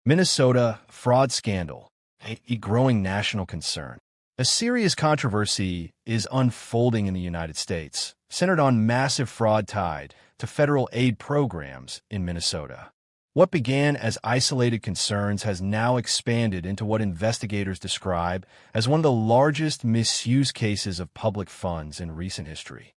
Minnesota fraud scandal, a growing national concern. A serious controversy is unfolding in the United States, centered on massive fraud tied to federal aid programs in Minnesota. What began as isolated concerns has now expanded into what investigators describe as one of the largest misuse cases of public funds in recent history.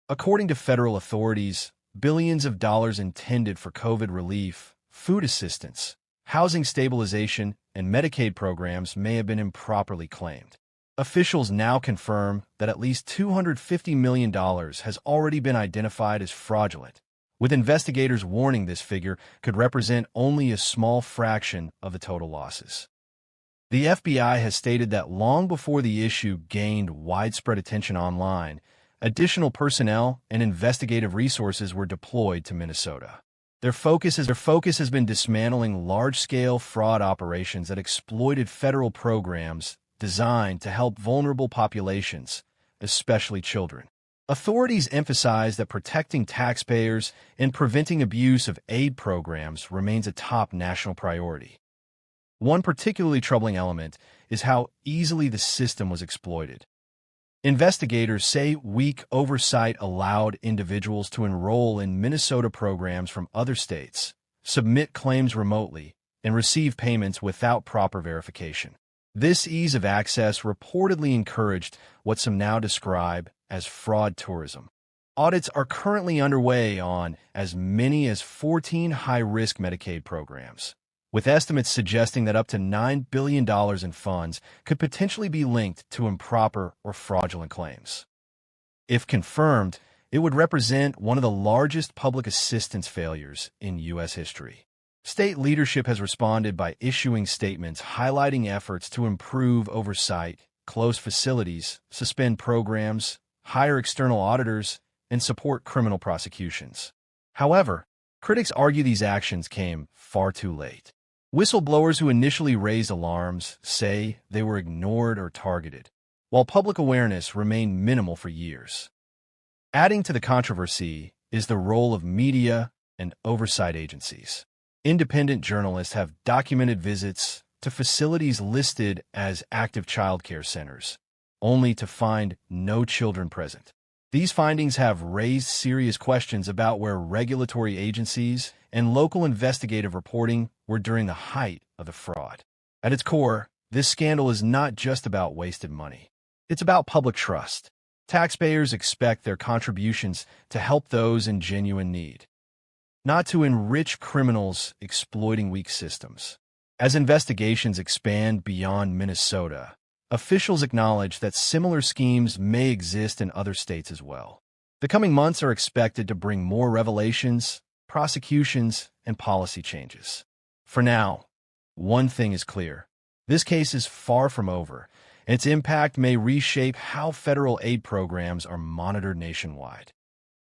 According to federal authorities, billions of dollars intended for COVID relief, food assistance, housing stabilization, and Medicaid programs may have been improperly claimed. Officials now confirm that at least $250 million has already been identified as fraudulent, with investigators warning this figure could represent only a small fraction of the total losses. The FBI has stated that long before the issue gained widespread attention online, additional personnel and investigative resources were deployed to Minnesota. Their focus has been dismantling large-scale fraud operations that exploited federal programs designed to help vulnerable populations, especially children. Authorities emphasize that protecting taxpayers and preventing abuse of aid programs remains a top national priority. One particularly troubling element is how easily the system was exploited. Investigators say weak oversight allowed individuals to enroll in Minnesota programs from other states, submit claims remotely, and receive payments without proper verification. This ease of access reportedly encouraged what some now describe as fraud tourism. Audits are currently underway on as many as 14 high-risk Medicaid programs, with estimates suggesting that up to $9 billion in funds could potentially be linked to improper or fraudulent claims. If confirmed, it would represent one of the largest public assistance failures in U.S. history. State leadership has responded by issuing statements highlighting efforts to improve oversight, close facilities, suspend programs, hire external auditors, and support criminal prosecutions. However, critics argue these actions came far too late. Whistleblowers who initially raised alarms say they were ignored or targeted, while public awareness remained minimal for years. Adding to the controversy is the role of media and oversight agencies. Independent journalists have documented visits to facilities listed as active child care centers, only to find no children present. These findings have raised serious questions about where regulatory agencies and local investigative reporting were during the height of the fraud. At its core, this scandal is not just about wasted money. It's about public trust. Taxpayers expect their contributions to help those in genuine need, not to enrich criminals exploiting weak systems. As investigations expand beyond Minnesota, officials acknowledge that similar schemes may exist in other states as well. The coming months are expected to bring more revelations, prosecutions, and policy changes. For now, one thing is clear. This case is far from over, and its impact may reshape how federal aid programs are monitored nationwide.